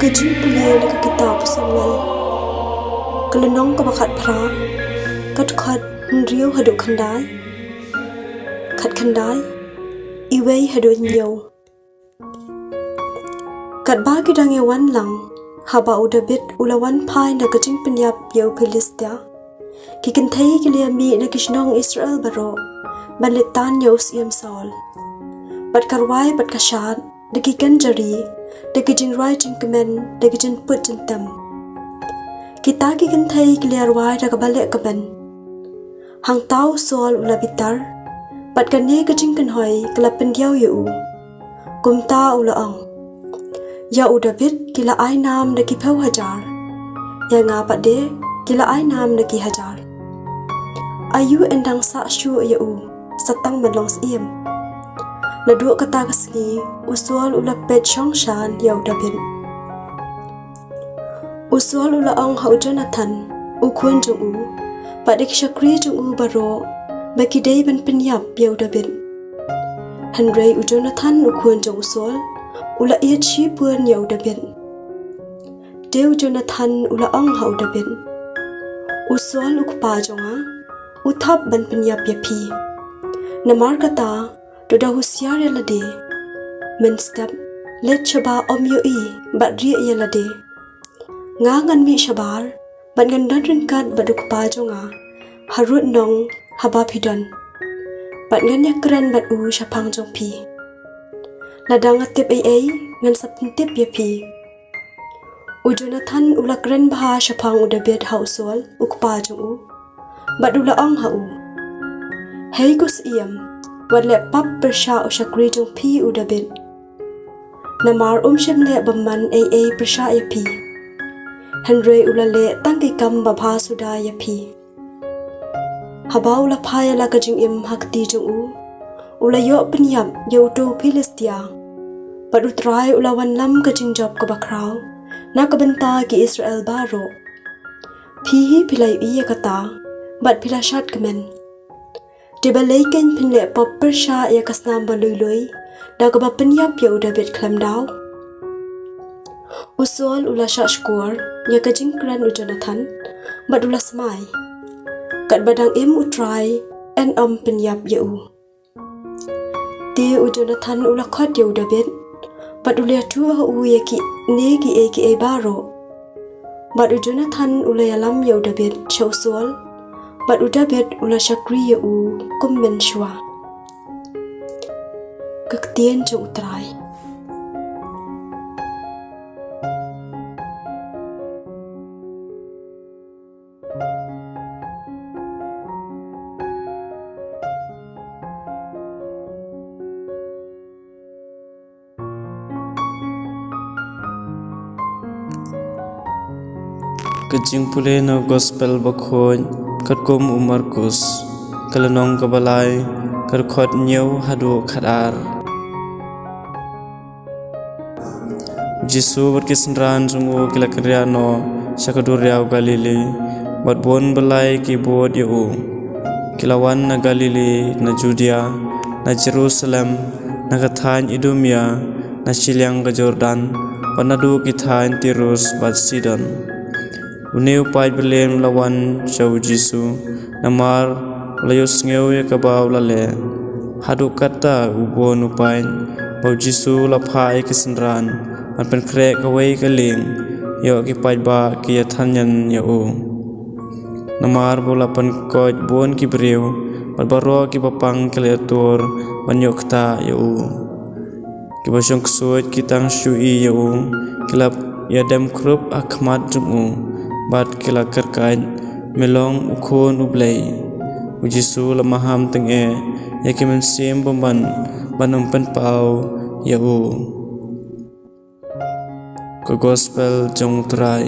kajing pulia na kitab Samuel kalanong kabakat pra kat khat nriu hadu khandai khat khandai iwei hadu nyaw kat ba kidang yawan lang haba udabit ulawan phai na kajing penyap yau Philistia kikin thei kiliami na kishnong Israel baro banlitan yau siam Saul bat karwai bat kashat dakikan jari dakijing rai jing kemen dakijin put jentam kita kikin thei kiliarwai dakabale kaban hang tau Saul ulabitar bat kane kajing kanhoi kelapen diau yu kumta ulaang ya udabit kila ai nam daki phau hajar ya nga pade kila ai nam daki hajar ayu endang sa shu ya satang menlong siem laduk kata kasgi usul ulapet shongshan ya udabit usul ulaang hau Jonathan ukun jung padik shakri jung baro baki dei ban penyap ya udabit Henry Jonathan ukun jung usul ula iat shi pun ya udabit Deu Jonathan ula ang ha udabit usul ukpa jonga uthap ban penyap ya pi namar kata doda husiar ya lade men step let chaba om yo i bat ri ya lade nga ngan mi shabar ban ngan dan ringkat baduk pa jonga harut nong haba pidon bat ngan ya keren bat shapang jong pi ladang atip ai ngan sapintip ya pi Jonathan ula keren baha shapang udabit hausol ukpa jong bat ula ang ha hei kus iam wadle pap persha shakri jong pi udabit namar shemle bamman ai persha ya pi Henry ula le tangki kam babha suda ya pi haba ula phaya la kajing im hakti jong ula yo penyap yo to Philistia bat utrai ula wan lam kajing job ka bakraw na kabenta ki Israel baro phi pilai iya kata bat pilashat kemen dibalai ken pinle pop persha ya kasnam balului da ka ba penyap ya udabit klam daw usul ula shashkur ya kajing kran Jonathan bat ula smai kat badang im utrai en penyap ya te Jonathan ula khat ya udabit bat ulia tua ya ki negi eki baro bat Jonathan ula yalam ya udabit shausul bat udabit ula shakri ya kummen shwa kaktien jo utrai Kajing pule na gospel bakhoy katkum Markus kalanong kabalay karkhot nyaw hadu khadar Jisu berkisnran jungu kilakriano sakaduriaw Galili batbon balay kibod yu kilawan na Galili na Judea na Jerusalem na kathan Idumea na silyang ka Jordan panadu kithan Tirus bat Sidon Uneu pai belem lawan chau Jisu namar layos ngeu ya kabaw lale hadu kata ubon upain bau Jisu laphai kisenran an pen krek kawai kaling yo ki pai ba ki thanyan ya namar bola pan koj bon ki breu barbaro ki papang keletur banyok ta ya ki basong suit ki tang shui ya kilap ya dem krup akhmat jumu bat kila kerkain melong ukun ublay Jisu lamaham tenge ya kimen sim bomban banam pen pau ya ko gospel jong trai